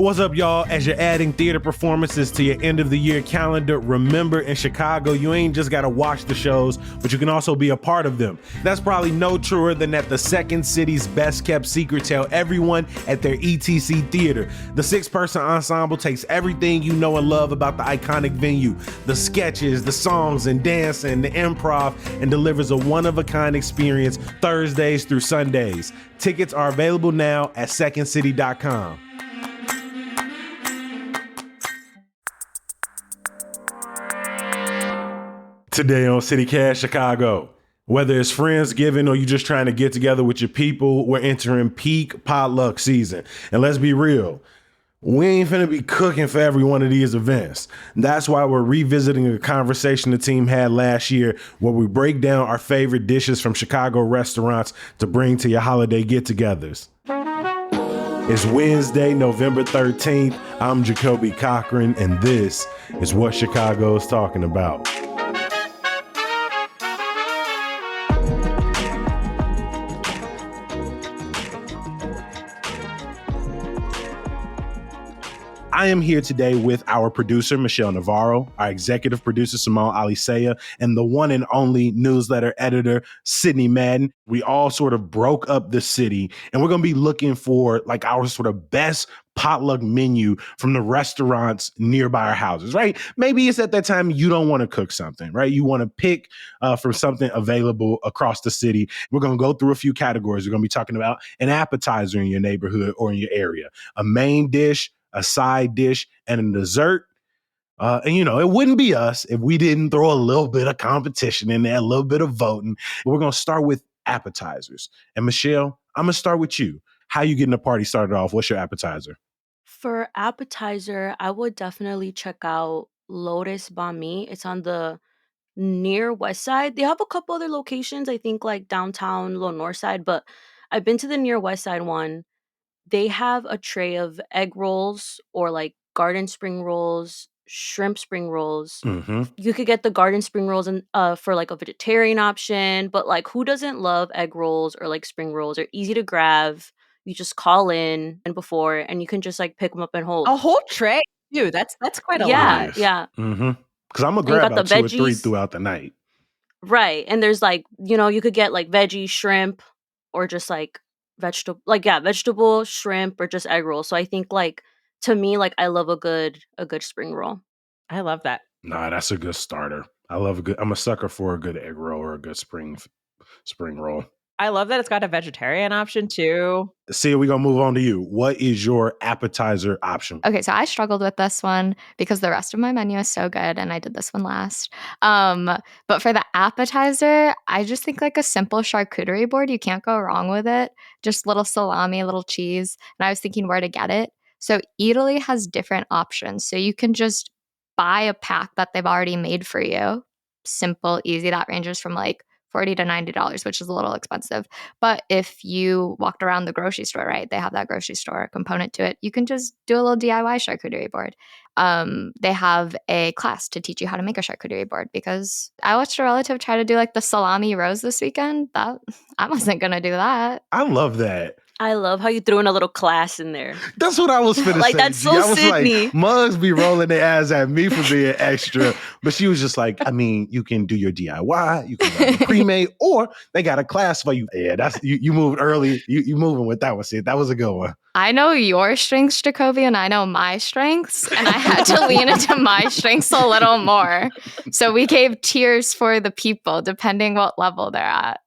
What's up, y'all? As you're adding theater performances to your end of the year calendar, remember in Chicago, you ain't just got to watch the shows, but you can also be a part of them. That's probably no truer than that the Second City's best kept secret tell everyone at their ETC theater. The 6-person ensemble takes everything you know and love about the iconic venue, the sketches, the songs and dance and the improv, and delivers a one-of-a-kind experience Thursdays through Sundays. Tickets are available now at secondcity.com. Today on CityCast Chicago, whether it's Friendsgiving or you just trying to get together with your people, we're entering peak potluck season. And let's be real, we ain't finna be cooking for every one of these events. That's why we're revisiting a conversation the team had last year where we break down our favorite dishes from Chicago restaurants to bring to your holiday get-togethers. It's Wednesday, November 13th. I'm Jacoby Cochran, and this is what Chicago is talking about. I am here today with our producer, Michelle Navarro, our executive producer, Simone Alisea, and the one and only newsletter editor, Sidney Madden. We all sort of broke up the city, and we're going to be looking for like our sort of best potluck menu from the restaurants nearby our houses, right? Maybe it's at that time you don't want to cook something, right? You want to pick from something available across the city. We're going to go through a few categories. We're going to be talking about an appetizer in your neighborhood or in your area, a main dish, a side dish, and a dessert. And you know, it wouldn't be us if we didn't throw a little bit of competition in there, a little bit of voting. We're going to start with appetizers. And Michelle, I'm going to start with you. How you getting the party started off? What's your appetizer? For appetizer, I would definitely check out Lotus Banh Mi. It's on the near west side. They have a couple other locations, I think like downtown, little north side, but I've been to the near west side one. They have a tray of egg rolls or like garden spring rolls, shrimp spring rolls. Mm-hmm. You could get the garden spring rolls and for like a vegetarian option, but like who doesn't love egg rolls or like spring rolls? They're easy to grab. You just call in and before and you can just like pick them up and hold. A whole tray, too. That's quite a Yeah, lot. yeah. Mm-hmm. Because I'm going to And you grab got the about 2 or 3 veggies. throughout the night. Right. And there's like, you could get like veggie, shrimp, or just like vegetable, shrimp, or just egg roll. So I think like to me, like I love a good spring roll. I love that. Nah, that's a good starter. I'm a sucker for a good egg roll or a good spring roll. I love that it's got a vegetarian option, too. See, we're going to move on to you. What is your appetizer option? Okay, so I struggled with this one because the rest of my menu is so good, and I did this one last. But for the appetizer, I just think like a simple charcuterie board, you can't go wrong with it. Just little salami, little cheese. And I was thinking where to get it. So Italy has different options. So you can just buy a pack that they've already made for you. Simple, easy. That ranges from like $40 to $90, which is a little expensive. But if you walked around the grocery store, right, they have that grocery store component to it. You can just do a little DIY charcuterie board. They have a class to teach you how to make a charcuterie board because I watched a relative try to do like the salami rose this weekend. I wasn't going to do that. I love that. I love how you threw in a little class in there. That's what I was finna Like, say. that's so I was Sidney. like, mugs be rolling their ass at me for being extra. But she was just like, I mean, you can do your DIY, you can learn pre-made, or they got a class for you. Yeah, that's you moved early. You moving with that one, Sid. That was a good one. I know your strengths, Jacoby, and I know my strengths, and I had to lean into my strengths a little more. So we gave tiers for the people, depending what level they're at.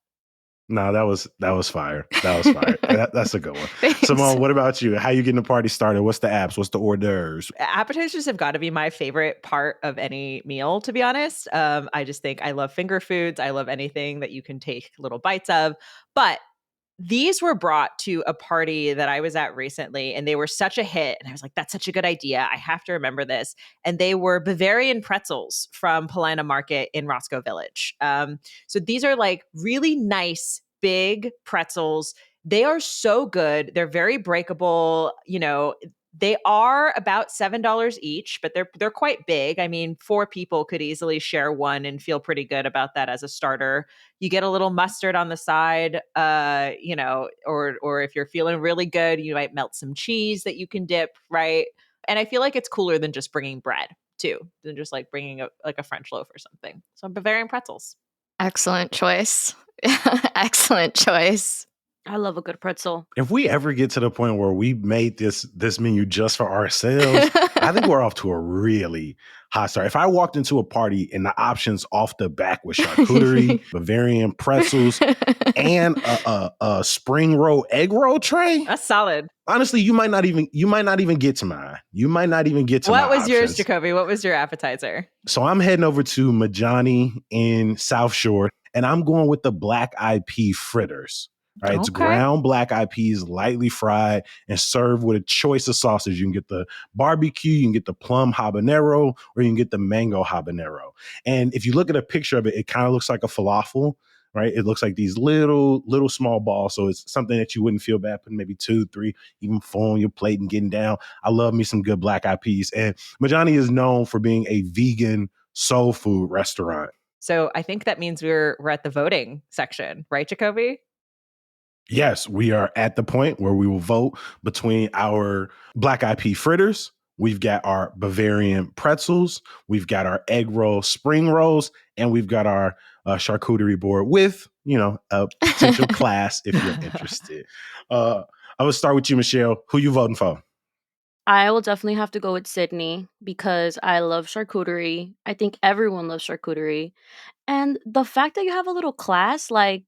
No, that was fire. That was fire. That's a good one. Thanks. Simone, what about you? How you getting the party started? What's the apps? What's the hors d'oeuvres? Appetizers have got to be my favorite part of any meal, to be honest. I just think I love finger foods. I love anything that you can take little bites of. But these were brought to a party that I was at recently, and they were such a hit. And I was like, that's such a good idea. I have to remember this. And they were Bavarian pretzels from Paulina Market in Roscoe Village. So these are like really nice, big pretzels. They are so good. They're very breakable. You know, They are about $7 each, but they're quite big. I mean, 4 people could easily share one and feel pretty good about that as a starter. You get a little mustard on the side, or if you're feeling really good, you might melt some cheese that you can dip, right? And I feel like it's cooler than just bringing bread too, than just like bringing a French loaf or something. So Bavarian pretzels. Excellent choice. Excellent choice. I love a good pretzel. If we ever get to the point where we made this menu just for ourselves, I think we're off to a really hot start. If I walked into a party and the options off the back was charcuterie, Bavarian pretzels, and a spring roll egg roll tray, That's solid. honestly, you might not even get to mine. You might not even get to What my was yours, options. Jacoby? What was your appetizer? So I'm heading over to Majani in South Shore, and I'm going with the black eyed pea fritters. Right, it's ground black eyed peas, lightly fried, and served with a choice of sauces. You can get the barbecue, you can get the plum habanero, or you can get the mango habanero. And if you look at a picture of it, it kind of looks like a falafel, right? It looks like these little small balls. So it's something that you wouldn't feel bad putting maybe 2, 3, even 4 on your plate and getting down. I love me some good black eyed peas. And Majani is known for being a vegan soul food restaurant. So I think that means we're at the voting section, right, Jacoby? Yes, we are at the point where we will vote between our black eyed pea fritters. We've got our Bavarian pretzels. We've got our egg roll spring rolls, and we've got our charcuterie board with, a potential class if you're interested. I will start with you, Michelle. Who you voting for? I will definitely have to go with Sidney because I love charcuterie. I think everyone loves charcuterie. And the fact that you have a little class, like,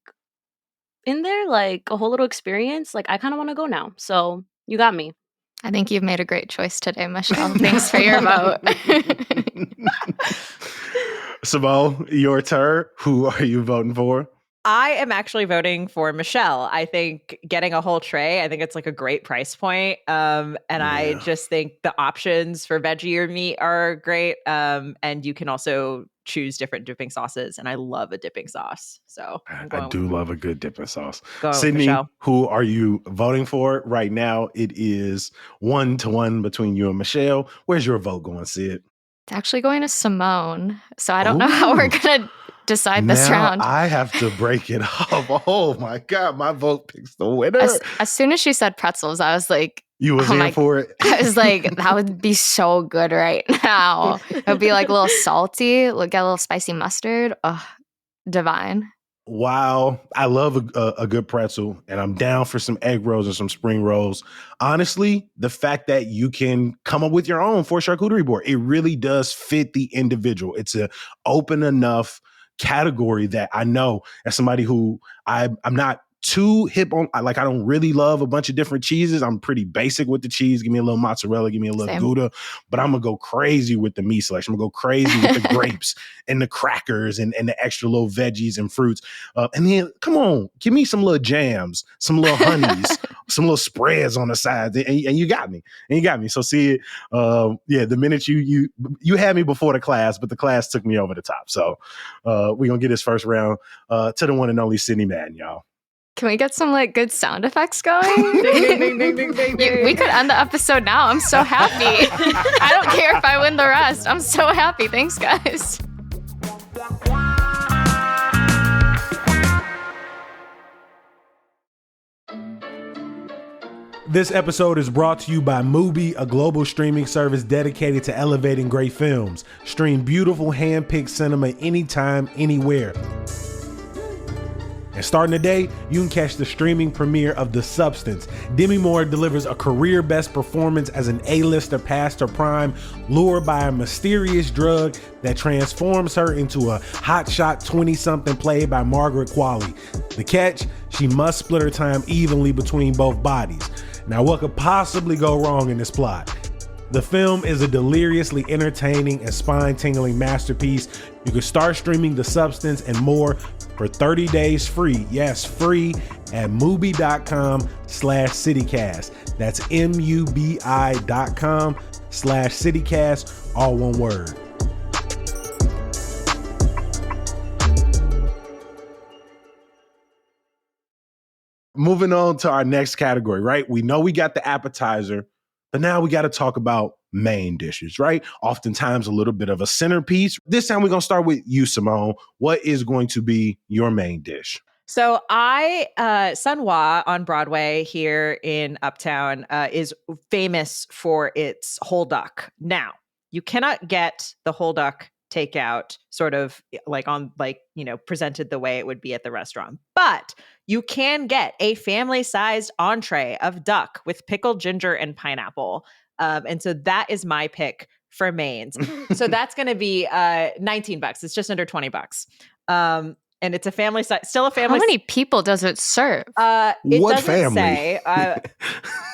in there, like, a whole little experience, like, I kinda wanna go now. So, you got me. I think you've made a great choice today, Michelle. Thanks for your vote. Simone, your turn. Who are you voting for? I am actually voting for Michelle. I think getting a whole tray, I think it's like a great price point. I just think the options for veggie or meat are great. And you can also choose different dipping sauces. And I love a dipping sauce. So I do love a good dipping sauce. Going Sidney, who are you voting for? Right now, it is 1-1 between you and Michelle. Where's your vote going, Sid? It's actually going to Simone. So I don't know how we're going to decide this round. I have to break it up. Oh my God, my vote picks the winner. As soon as she said pretzels, I was like, you was in for it? I was like, that would be so good right now. It would be like a little salty, get a little spicy mustard. Oh, divine. Wow. I love a good pretzel, and I'm down for some egg rolls and some spring rolls. Honestly, the fact that you can come up with your own for a charcuterie board, it really does fit the individual. It's an open enough category that I know as somebody who I'm not too hip on, I don't really love a bunch of different cheeses. I'm pretty basic with the cheese. Give me a little mozzarella, give me a little Gouda, but I'm gonna go crazy with the meat selection. I'm gonna go crazy with the grapes and the crackers and the extra little veggies and fruits. And then, come on, give me some little jams, some little honeys, some little spreads on the sides, and you got me. And you got me. So see it, the minute you had me before the class, but the class took me over the top. So we're gonna get this first round to the one and only Sidney Madden, y'all. Can we get some good sound effects going? Ding, ding, ding, ding, ding, ding. We could end the episode now. I'm so happy. I don't care if I win the rest. I'm so happy. Thanks, guys. This episode is brought to you by Mubi, a global streaming service dedicated to elevating great films. Stream beautiful hand-picked cinema anytime, anywhere. And starting today, you can catch the streaming premiere of The Substance. Demi Moore delivers a career-best performance as an A-lister past her prime, lured by a mysterious drug that transforms her into a hotshot 20-something played by Margaret Qualley. The catch? She must split her time evenly between both bodies. Now, what could possibly go wrong in this plot? The film is a deliriously entertaining and spine-tingling masterpiece. You can start streaming The Substance and more for 30 days free. Yes, free at Mubi.com/CityCast. That's MUBI.com/CityCast, all one word. Moving on to our next category, right? We know we got the appetizer, But now we got to talk about main dishes, right? Oftentimes a little bit of a centerpiece. This time we're going to start with you, Simone. What is going to be your main dish? So Sun Hua on Broadway here in Uptown is famous for its whole duck. Now, you cannot get the whole duck takeout sort of presented the way it would be at the restaurant, but you can get a family-sized entree of duck with pickled ginger and pineapple. And so that is my pick for mains. So that's going to be $19. It's just under $20. And it's a family size, still a family. How many people does it serve? It What doesn't family? say.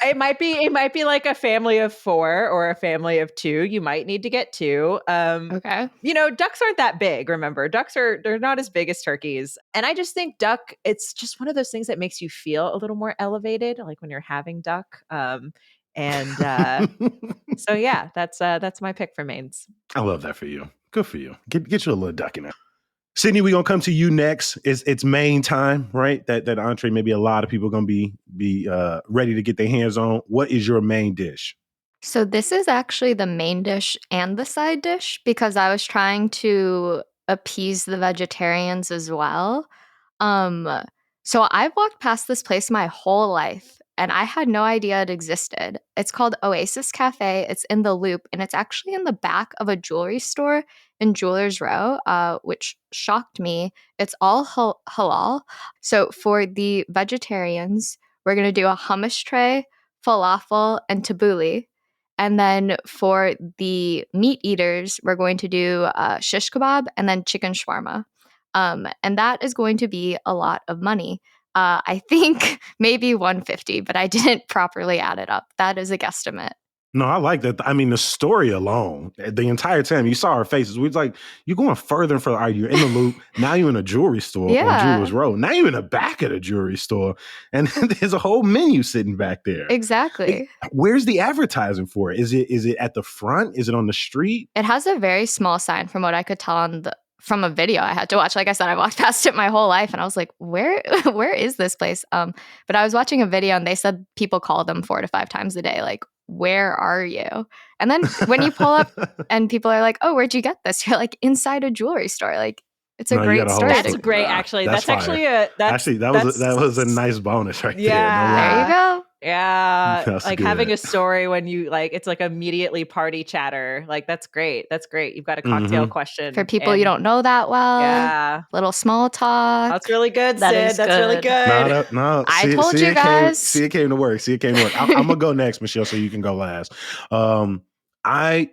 It might be like a family of 4 or a family of 2. You might need to get 2. Okay. Ducks aren't that big. Remember, they're not as big as turkeys. And I just think duck, it's just one of those things that makes you feel a little more elevated, like when you're having duck. So yeah, that's my pick for mains. I love that for you. Good for you. Get you a little duck in there. Sidney, we're gonna come to you next. It's main time, right? That entree, maybe a lot of people are gonna be ready to get their hands on. What is your main dish? So this is actually the main dish and the side dish because I was trying to appease the vegetarians as well. Um, so I've walked past this place my whole life and I had no idea it existed. It's called Oasis Cafe. It's in the Loop and it's actually in the back of a jewelry store in Jewelers Row, which shocked me. It's all halal. So for the vegetarians, we're going to do a hummus tray, falafel, and tabbouleh. And then for the meat eaters, we're going to do shish kebab and then chicken shawarma. And that is going to be a lot of money. I think maybe 150, but I didn't properly add it up. That is a guesstimate. No, I like that. I mean, the story alone, the entire time you saw our faces, we was like, you're going further and further. All right, you're in the Loop. Now you're in a jewelry store on Yeah. Jewelers Row. Now you're in the back of the jewelry store. And there's a whole menu sitting back there. Exactly. Where's the advertising for it? Is it at the front? Is it on the street? It has a very small sign from what I could tell from a video I had to watch. Like I said, I walked past it my whole life and I was like, where is this place? But I was watching a video and they said people call them 4 to 5 times a day. Like, where are you? And then when you pull up and people are like, oh, where'd you get this? You're like, inside a jewelry store. Like, it's a great story. That's great, actually. That's actually that was a nice bonus right there. No There you go. Yeah. That's like good. having a story when you it's like immediately party chatter. Like that's great. That's great. You've got a cocktail question. For people you don't know that well. Yeah. Little small talk. That's really good, That Sid. is That's good. really good. No. I told you guys. See, it came to work. I'm going to go next, Michelle, so you can go last. I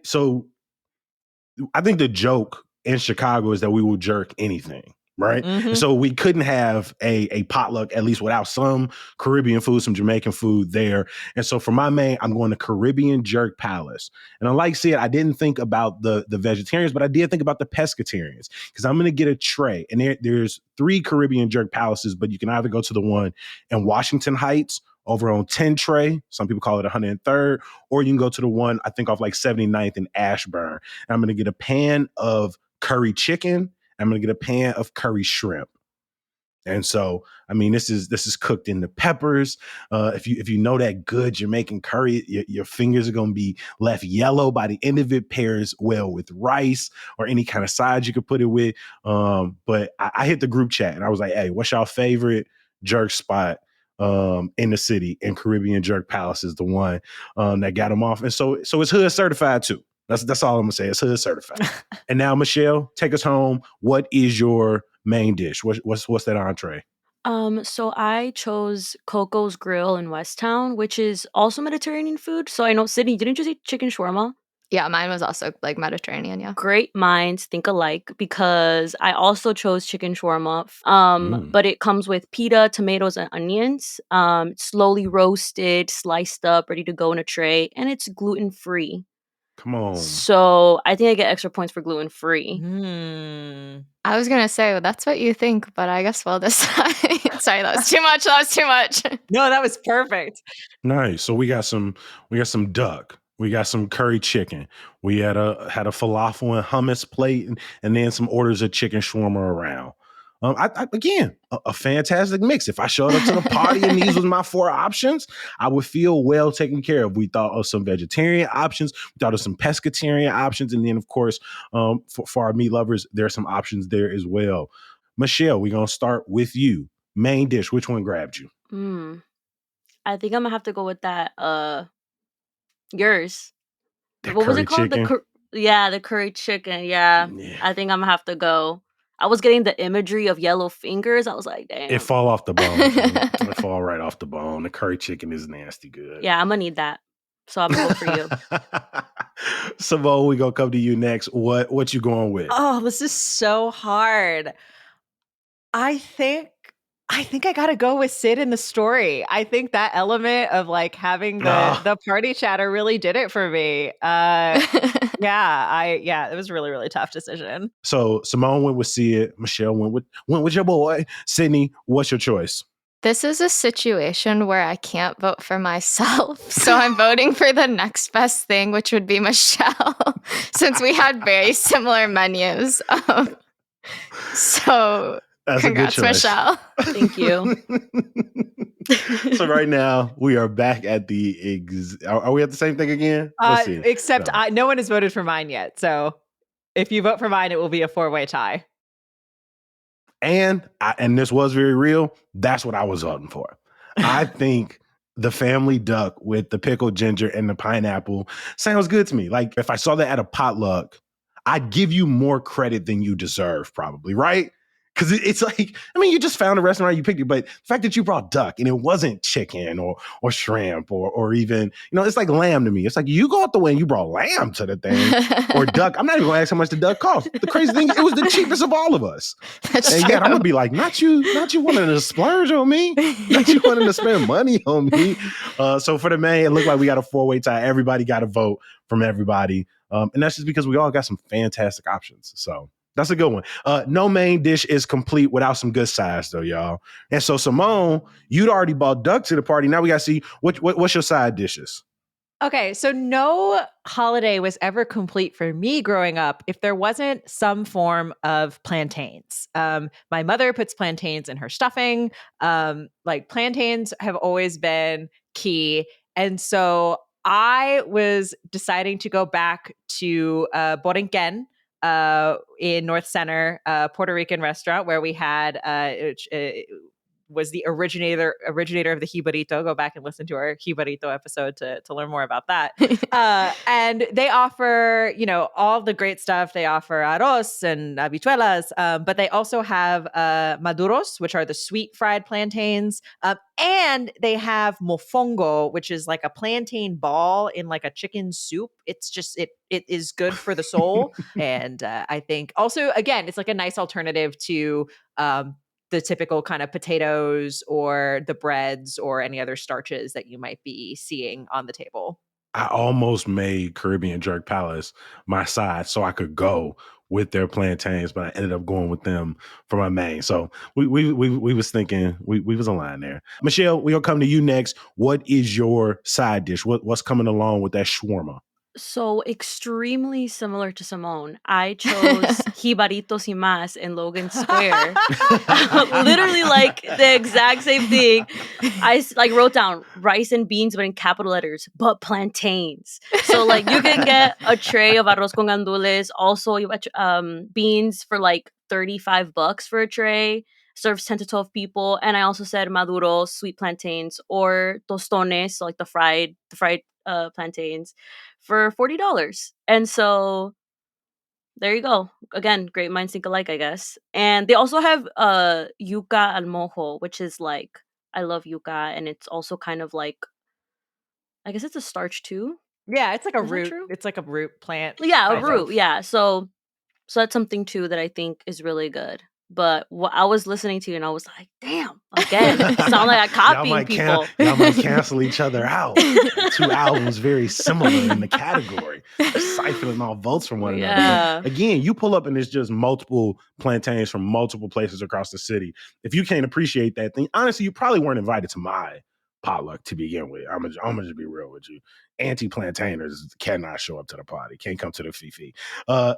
think the joke in Chicago is that we will jerk anything. Right. Mm-hmm. So we couldn't have a potluck, at least without some Caribbean food, some Jamaican food there. And so for my main, I'm going to Caribbean Jerk Palace. And like I said, I didn't think about the vegetarians, but I did think about the pescatarians because I'm going to get a tray. And there's 3 Caribbean Jerk Palaces, but you can either go to the one in Washington Heights over on 10 Tray, some people call it 103rd, or you can go to the one, I think off like 79th in Ashburn. And I'm going to get a pan of curry chicken. I'm going to get a pan of curry shrimp. And so, I mean, this is cooked in the peppers. If you know that good Jamaican curry, your fingers are going to be left yellow by the end of it. Pairs well with rice or any kind of sides you could put it with. But I hit the group chat and I was like, hey, what's y'all favorite jerk spot in the city? And Caribbean Jerk Palace is the one that got them off. And so it's hood certified too. That's all I'm gonna say. It's hood certified. And now, Michelle, take us home. What is your main dish? What's that entree? So I chose Coco's Grill in Westtown, which is also Mediterranean food. So I know, Sydney, didn't you say chicken shawarma? Yeah, mine was also like Mediterranean, yeah. Great minds think alike because I also chose chicken shawarma. But it comes with pita, tomatoes, and onions. Slowly roasted, sliced up, ready to go in a tray, and it's gluten-free. Come on. So I think I get extra points for gluten-free. I was going to say, well, that's what you think, but I guess we'll decide. Sorry, that was too much. No, that was perfect. Nice. So we got some duck. We got some curry chicken. We had a falafel and hummus plate and then some orders of chicken shawarma around. Again, a fantastic mix. If I showed up to the party and these was my 4 options, I would feel well taken care of. We thought of some vegetarian options, we thought of some pescatarian options, and then of course, for our meat lovers, there are some options there as well. Michelle, we're gonna start with you. Main dish, which one grabbed you? I think I'm gonna have to go with that. Yours. The What was curry it called? chicken. The curry chicken. Yeah, Yeah. I think I'm gonna have to go. I was getting the imagery of yellow fingers. I was like, It damn. fall off the bone. It fall right off the bone. The curry chicken is nasty good. Yeah, I'm gonna need that. So I'm gonna go for you. Simone, we gonna come to you next. What you going with? Oh, this is so hard. I think I gotta go with Sid in the story. I think that element of like having the party chatter really did it for me. It was a really, really tough decision. So Simone went with Sid. Michelle went with your boy. Sydney, what's your choice? This is a situation where I can't vote for myself. So I'm voting for the next best thing, which would be Michelle, since we had very similar menus. So That's congrats, a good choice. Michelle. Thank you. So right now we are back at the are we at the same thing again? Let's see. Except no one has voted for mine yet. So if you vote for mine, it will be a 4-way tie. And this was very real. That's what I was voting for. I think the family duck with the pickled ginger and the pineapple sounds good to me. Like if I saw that at a potluck, I'd give you more credit than you deserve, probably, right? Because it's like, I mean, you just found a restaurant, you picked it, but the fact that you brought duck and it wasn't chicken or shrimp or even, it's like lamb to me. It's like you go out the way and you brought lamb to the thing or duck. I'm not even going to ask how much the duck cost. The crazy thing, it was the cheapest of all of us. That's and true. yet I'm going to be like, not you wanting to splurge on me, not you wanting to spend money on me. So for the main, it looked like we got a 4-way tie. Everybody got a vote from everybody. And that's just because we all got some fantastic options. So that's a good one. No main dish is complete without some good sides, though, y'all. And so, Simone, you'd already bought duck to the party. Now we got to see what's your side dishes. Okay, so no holiday was ever complete for me growing up if there wasn't some form of plantains. My mother puts plantains in her stuffing. Like plantains have always been key. And so I was deciding to go back to Borinquen, in North Center, Puerto Rican restaurant where we had was the originator of the jibarito. Go back and listen to our jibarito episode to learn more about that. And they offer, all the great stuff. They offer arroz and habichuelas, but they also have maduros, which are the sweet fried plantains. And they have mofongo, which is like a plantain ball in like a chicken soup. It's just, it is good for the soul. And I think also, again, it's like a nice alternative to the typical kind of potatoes or the breads or any other starches that you might be seeing on the table. I almost made Caribbean Jerk Palace my side so I could go with their plantains, but I ended up going with them for my main. So we was thinking we was aligned there. Michelle, we're gonna come to you next. What is your side dish? What's coming along with that shawarma? So extremely similar to Simone. I chose Jibaritos y Más in Logan Square. Literally like the exact same thing. I wrote down rice and beans, but in capital letters, but plantains. So like you can get a tray of arroz con gandules. Also, you get beans for like $35 for a tray. Serves 10 to 12 people. And I also said maduros, sweet plantains, or tostones, so like the fried plantains, for $40. And so there you go. Again, great minds think alike, I guess. And they also have yuca al mojo, which is like, I love yuca, and it's also kind of like, I guess it's a starch too. Yeah, it's like a Is that root. true? It's like a root plant. Yeah, a kind root. of. Yeah. So that's something too that I think is really good. But what I was listening to, and I was like, "Damn!" Again, sound like I copying people. Y'all might cancel each other out. 2 albums very similar in the category, siphoning all votes from one another. Yeah. But again, you pull up and it's just multiple plantains from multiple places across the city. If you can't appreciate that thing, honestly, you probably weren't invited to my potluck to begin with. I'm gonna just be real with you. Anti-plantainers cannot show up to the party, can't come to the fifi.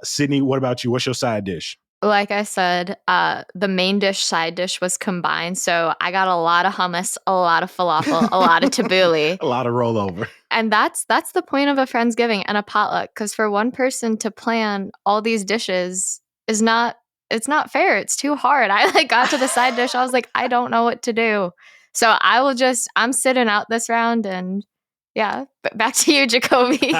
Sidney, what about you? What's your side dish? Like I said, the main dish, side dish was combined. So I got a lot of hummus, a lot of falafel, a lot of tabbouleh. A lot of rollover. And that's the point of a Friendsgiving and a potluck. Because for one person to plan all these dishes is not, it's not fair. It's too hard. I like got to the side dish. I was like, I don't know what to do. So I'm sitting out this round and yeah, back to you, Jacoby.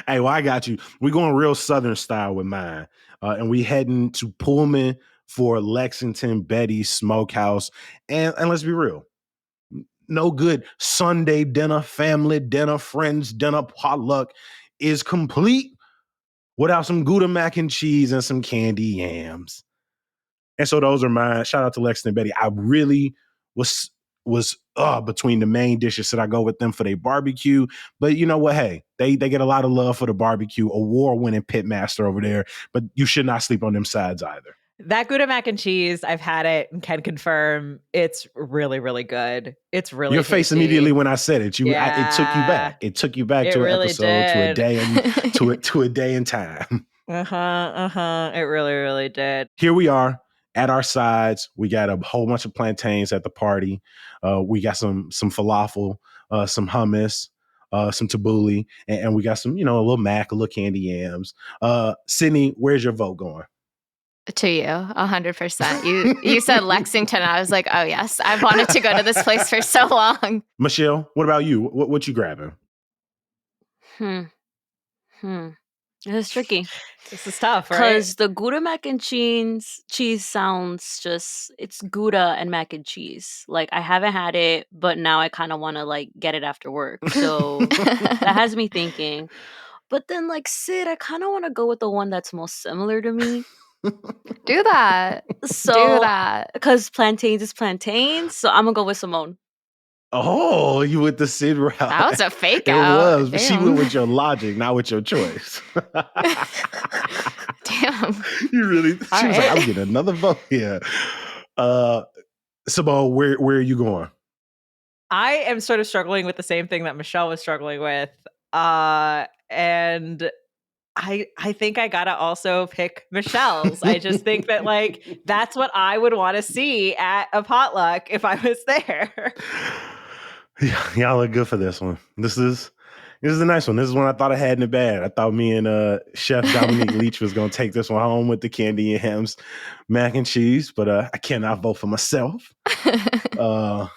Hey, well, I got you. We're going real Southern style with mine. And we heading to Pullman for Lexington Betty's Smokehouse. And let's be real. No good Sunday dinner, family dinner, friends dinner, potluck is complete without some Gouda mac and cheese and some candy yams. And so those are mine. Shout out to Lexington Betty. I really was between the main dishes. Should I go with them for their barbecue? But you know what? Hey, they get a lot of love for the barbecue. Award-winning pitmaster over there. But you should not sleep on them sides either. That Gouda mac and cheese, I've had it and can confirm it's really, really good. It's really Your face tasty. immediately when I said it, it took you back. It took you back It to an really episode, did. to a day, and to a day in time. It really, really did. Here we are at our sides. We got a whole bunch of plantains at the party. We got some falafel, some hummus, some tabbouleh, and we got some, a little mac, a little candy yams. Sidney, where's your vote going? To you, 100%. You said Lexington. I was like, oh yes, I've wanted to go to this place for so long. Michelle, what about you? What you grabbing? It's tricky. This is tough, right? Because the Gouda mac and cheese sounds it's Gouda and mac and cheese. Like, I haven't had it, but now I kind of want to, like, get it after work. So that has me thinking. But then, like, Sid, I kind of want to go with the one that's most similar to me. Do that. So, Do that. Because plantains is plantains, so I'm going to go with Simone. Oh, you with the Sid route. That was a fake It out. was, but she went with your logic, not with your choice. Damn. You really, she was like, I'm getting another vote here. Simone, where are you going? I am sort of struggling with the same thing that Michelle was struggling with. And I think I gotta also pick Michelle's. I just think that, like, that's what I would want to see at a potluck if I was there. Yeah, y'all look good for this one. This is a nice one. This is one I thought I had in the bag. I thought me and Chef Dominique Leach was gonna take this one home with the candy and hams, mac and cheese, but I cannot vote for myself. Now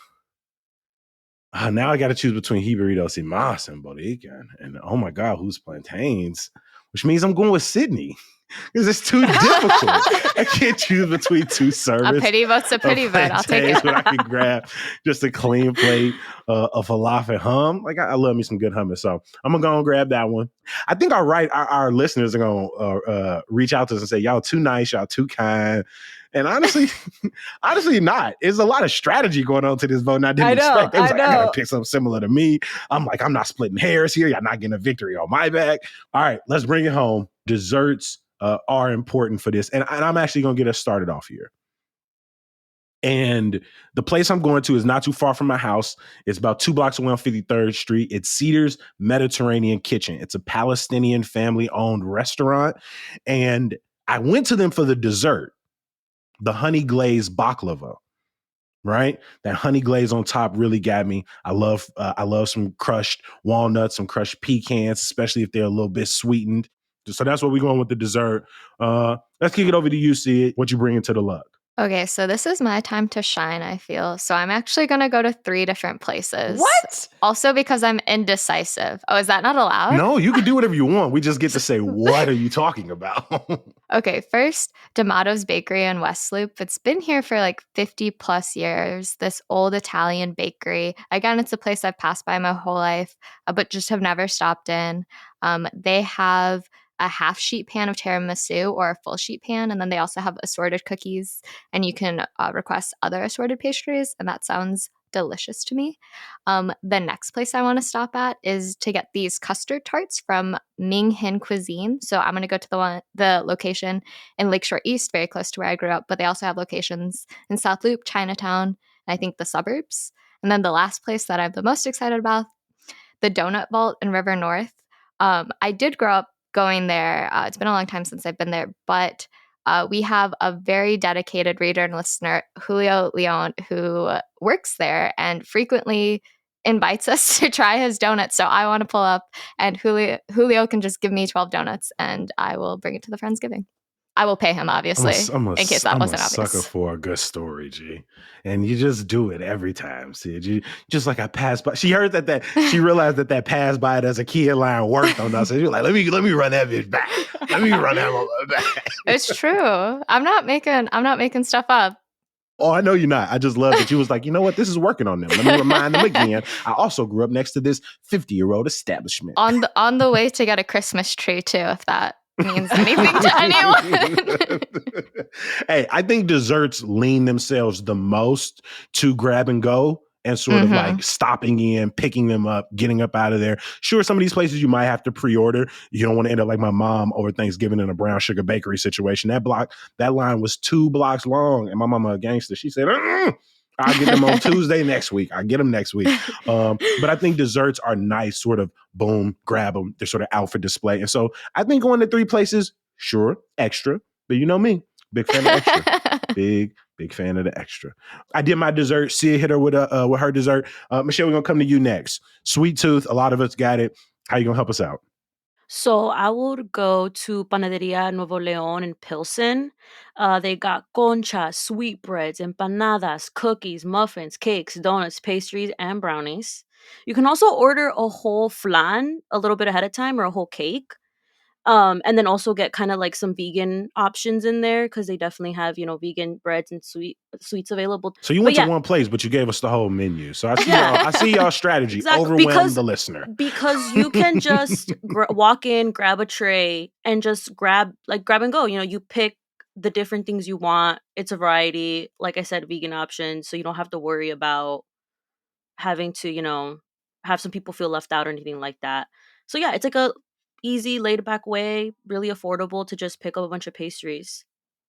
I got to choose between Hiberitos y Mas and Borican. And oh my God, who's plantains? Which means I'm going with Sidney. Because it's too difficult. I can't choose between two servings. A pity vote's a pity vote. I'll take it. But I can grab just a clean plate of falafel hum. Like, I love me some good hummus. So I'm going to go and grab that one. I think our listeners are going to reach out to us and say, y'all too nice, y'all too kind. And honestly not. There's a lot of strategy going on to this vote, and I didn't expect. They was like, I gotta pick something similar to me. I'm like, I'm not splitting hairs here. Y'all not getting a victory on my back. All right, let's bring it home. Desserts are important for this. And I'm actually gonna get us started off here. And the place I'm going to is not too far from my house. It's about 2 blocks away on 53rd Street. It's Cedar's Mediterranean Kitchen. It's a Palestinian family-owned restaurant. And I went to them for the dessert. The honey glazed baklava, right? That honey glaze on top really got me. I love some crushed walnuts, some crushed pecans, especially if they're a little bit sweetened. So that's what we're going with the dessert. Let's kick it over to you, Sid. What you bringing to the luck? Okay, so this is my time to shine, I feel. So I'm actually going to go to 3 different places. What? Also because I'm indecisive. Oh, is that not allowed? No, you can do whatever you want. We just get to say, what are you talking about? Okay, first, D'Amato's Bakery in West Loop. It's been here for like 50 plus years, this old Italian bakery. Again, it's a place I've passed by my whole life, but just have never stopped in. They have a half sheet pan of tiramisu or a full sheet pan, and then they also have assorted cookies, and you can request other assorted pastries, and that sounds delicious to me. The next place I want to stop at is to get these custard tarts from Ming Hin Cuisine. So I'm going to go to the location in Lakeshore East, very close to where I grew up, but they also have locations in South Loop, Chinatown, and I think the suburbs. And then the last place that I'm the most excited about, the Donut Vault in River North. I did grow up going there. It's been a long time since I've been there, but we have a very dedicated reader and listener, Julio Leon, who works there and frequently invites us to try his donuts. So I want to pull up, and Julio can just give me 12 donuts and I will bring it to the Friendsgiving. I will pay him, obviously, in case that wasn't I'm a sucker obvious. for a good story, G. And you just do it every time, Sid. You just like I passed by. She heard that she realized that pass by it as a kid line worked on us. And you're like, let me run that bitch back. Let me run that one back. It's true. I'm not making stuff up. Oh, I know you're not. I just love that you was like, you know what? This is working on them. Let me remind them again. I also grew up next to this 50-year-old establishment. On the way to get a Christmas tree too, if that means anything to anyone. Hey, I think desserts lean themselves the most to grab and go and sort of like stopping in, picking them up, getting up out of there. Sure, some of these places you might have to pre-order. You don't want to end up like my mom over Thanksgiving in a brown sugar bakery situation. That line was 2 blocks long, and my mama a gangster. She said, I'll get them on Tuesday next week. I'll get them next week. But I think desserts are nice, sort of boom, grab them. They're sort of out for display. And so I think going to 3 places, sure, extra. But you know me, big fan of extra. Big fan of the extra. I did my dessert. Sia hit her with her dessert. Michelle, we're going to come to you next. Sweet tooth. A lot of us got it. How you going to help us out? So I would go to Panaderia Nuevo Leon in Pilsen. They got concha, sweetbreads, empanadas, cookies, muffins, cakes, donuts, pastries, and brownies. You can also order a whole flan a little bit ahead of time, or a whole cake. And then also get kind of like some vegan options in there, because they definitely have, vegan breads and sweets available. So you But went yeah, to one place, but you gave us the whole menu. So I see Yeah. y'all. I see y'all strategy. Exactly, Overwhelm the listener. because you can just walk in, grab a tray, and just grab and go. You pick the different things you want. It's a variety, like I said, vegan options, so you don't have to worry about having to, have some people feel left out or anything like that. So yeah, it's like a easy, laid back way, really affordable to just pick up a bunch of pastries.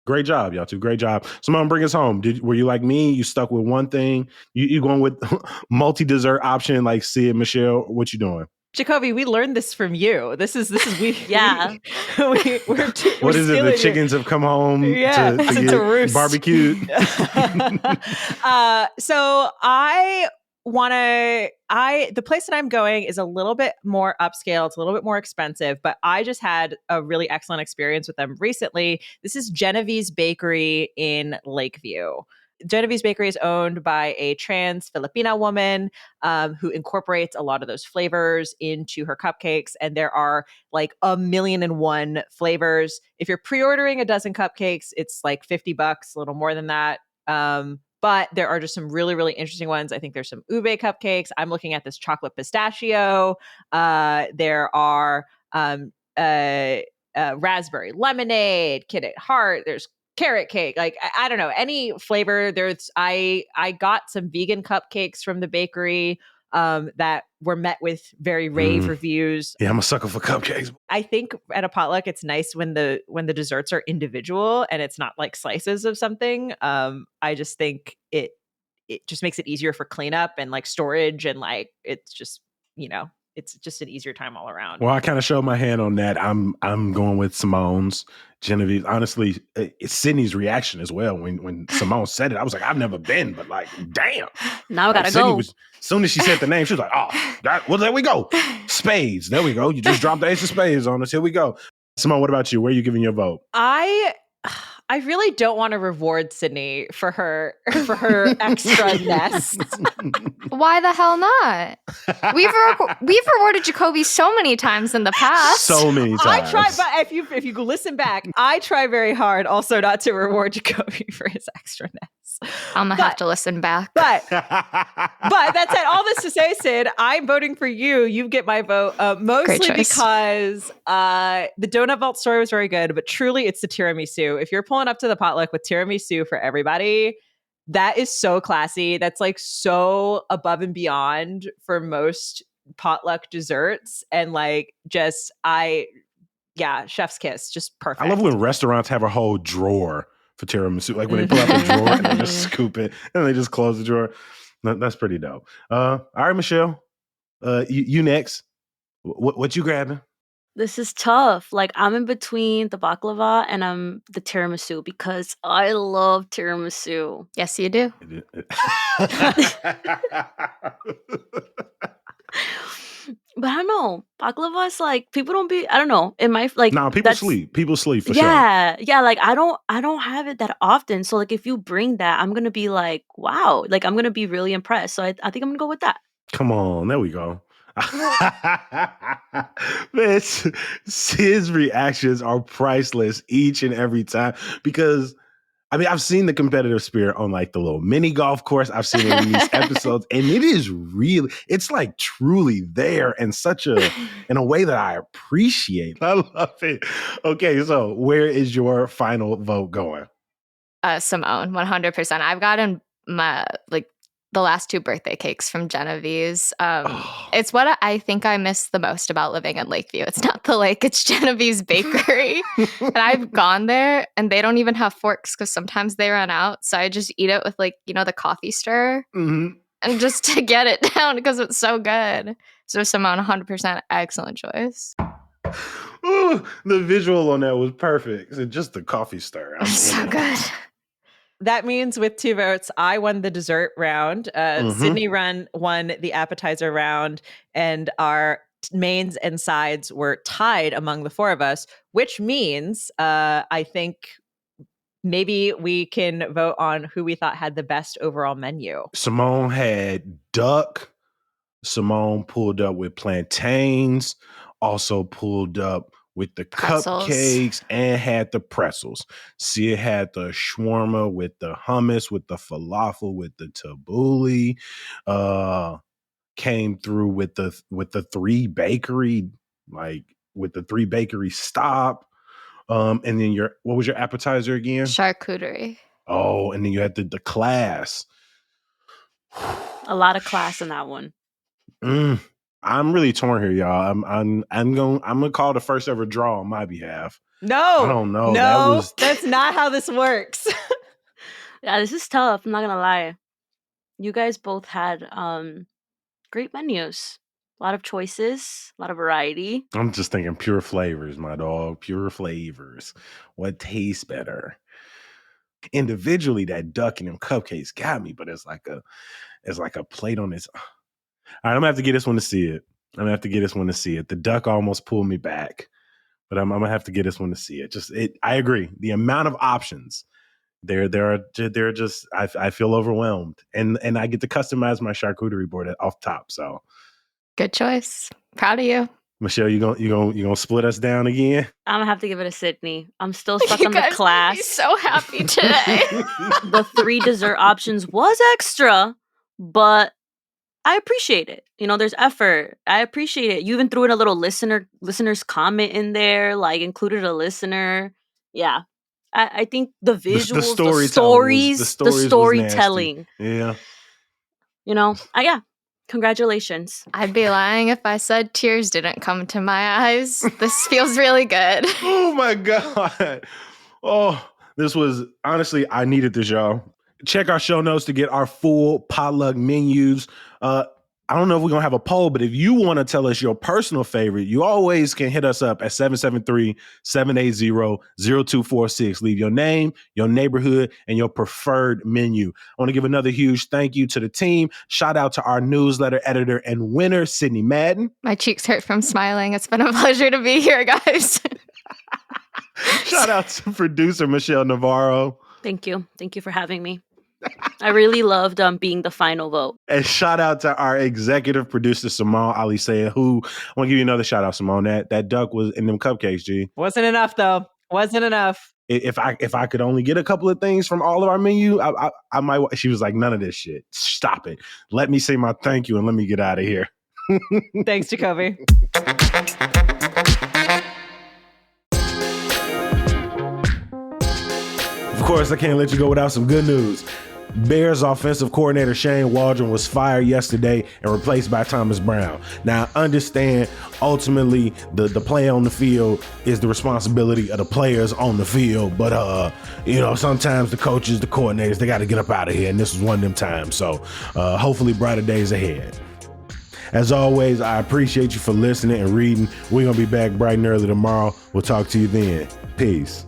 Great job, y'all two. Great job. Simone, bring us home. Were you like me? You stuck with one thing? You going with multi-dessert option like Sid, Michelle? What you doing? Jacoby, we learned this from you. This is we. Yeah. What is it? The chickens have come home to get roost. barbecued. So the place that I'm going is a little bit more upscale. It's a little bit more expensive, but I just had a really excellent experience with them recently. This is Genevieve's Bakery in Lakeview. Genevieve's Bakery is owned by a trans Filipina woman who incorporates a lot of those flavors into her cupcakes. And there are like 1,000,001 flavors. If you're pre-ordering a dozen cupcakes, it's like $50, a little more than that. But there are just some really, really interesting ones. I think there's some ube cupcakes. I'm looking at this chocolate pistachio. There are raspberry lemonade, Kit Heart. There's carrot cake. Like, I don't know, any flavor. I got some vegan cupcakes from the bakery that were met with very rave reviews. Yeah, I'm a sucker for cupcakes. I think at a potluck, it's nice when the desserts are individual and it's not like slices of something. I just think it just makes it easier for cleanup and like storage, and like it's just, it's just an easier time all around. Well, I kind of showed my hand on that. I'm going with Simone's. Genevieve. Honestly, it's Sidney's reaction as well. When Simone said it, I was like, I've never been, but like, damn. Now I gotta go. As soon as she said the name, she was like, well, there we go. Spades. There we go. You just dropped the ace of spades on us. Here we go. Simone, what about you? Where are you giving your vote? I really don't want to reward Sidney for her extra-ness. Why the hell not? We've rewarded Jacoby so many times in the past. So many times. I try, but if you listen back, I try very hard also not to reward Jacoby for his extra-ness. I'm gonna have to listen back. But that said, all this to say, Sid, I'm voting for you. You get my vote, mostly because the Donut Vault story was very good, but truly it's the tiramisu. If you're pulling up to the potluck with tiramisu for everybody, that is so classy. That's like so above and beyond for most potluck desserts. And like chef's kiss, just perfect. I love when restaurants have a whole drawer for tiramisu, like when they pull out the drawer and they just scoop it and they just close the drawer. That's pretty dope. All right, Michelle, you next. What you grabbing? This is tough. Like, I'm in between the baklava and the tiramisu because I love tiramisu. Yes, you do. But I don't know. Baklava is like people don't be. I don't know. It might like No, people that's sleep. People sleep for sure. yeah. Like I don't have it that often. So like if you bring that, I'm gonna be like, wow. Like I'm gonna be really impressed. So I think I'm gonna go with that. Come on, there we go. Man, Sid's reactions are priceless each and every time because I mean, I've seen the competitive spirit on like the little mini golf course. I've seen it in these episodes, and it is really, it's like truly there and in a way that I appreciate. I love it. Okay, so where is your final vote going? Simone, 100%. I've gotten the last 2 birthday cakes from Genevieve's. It's what I think I miss the most about living in Lakeview. It's not the lake, it's Genevieve's Bakery. And I've gone there and they don't even have forks because sometimes they run out. So I just eat it with the coffee stirrer. Mm-hmm. And just to get it down because it's so good. So Simone, 100% excellent choice. Ooh, the visual on that was perfect. It's just the coffee stir. So good. That means with 2 votes, I won the dessert round. Sidney won the appetizer round, and our mains and sides were tied among the 4 of us, which means I think maybe we can vote on who we thought had the best overall menu. Simone had duck. Simone pulled up with plantains, also pulled up with the Pretzels. Cupcakes and had the pretzels. Sia had the shawarma with the hummus, with the falafel, with the tabbouleh. Came through with the 3 bakery, like with the 3 bakery stop. And then what was your appetizer again? Charcuterie. Oh, and then you had the class. A lot of class in that one. I'm really torn here, y'all. I'm gonna call the first ever draw on my behalf. No, I don't know. No, that's not how this works. Yeah, this is tough. I'm not gonna lie. You guys both had great menus. A lot of choices, a lot of variety. I'm just thinking pure flavors, my dog. Pure flavors. What tastes better? Individually, that duck and them cupcakes got me, but it's like a plate on its. All right, I'm gonna have to get this one to see it. The duck almost pulled me back, but I'm gonna have to get this one to see it. I agree. The amount of options they're just. I feel overwhelmed, and I get to customize my charcuterie board off top. So good choice. Proud of you, Michelle. You gonna split us down again? I'm gonna have to give it a Sidney. I'm still stuck on the class. Be so happy today. The 3 dessert options was extra, but I appreciate it. There's effort. I appreciate it. You even threw in a little listener's comment in there, like included a listener. Yeah. I think the visuals, the storytelling. Yeah. Yeah. Congratulations. I'd be lying if I said tears didn't come to my eyes. This feels really good. Oh my God. Oh, this was honestly, I needed this, y'all. Check our show notes to get our full potluck menus. I don't know if we're going to have a poll, but if you want to tell us your personal favorite, you always can hit us up at 773-780-0246. Leave your name, your neighborhood, and your preferred menu. I want to give another huge thank you to the team. Shout out to our newsletter editor and winner, Sidney Madden. My cheeks hurt from smiling. It's been a pleasure to be here, guys. Shout out to producer Michelle Navarro. Thank you. Thank you for having me. I really loved being the final vote. And shout out to our executive producer, Simone Alisea, who I want to give you another shout out, Simone. That duck was in them cupcakes, G. Wasn't enough, though. Wasn't enough. If I could only get a couple of things from all of our menu, I might. She was like, none of this shit. Stop it. Let me say my thank you and let me get out of here. Thanks, Jacoby. Of course, I can't let you go without some good news. Bears offensive coordinator Shane Waldron was fired yesterday and replaced by Thomas Brown. Now, I understand ultimately the play on the field is the responsibility of the players on the field, but sometimes the coaches, the coordinators, they got to get up out of here, and this was one of them times. So hopefully brighter days ahead. As always, I appreciate you for listening and reading. We're going to be back bright and early tomorrow. We'll talk to you then. Peace.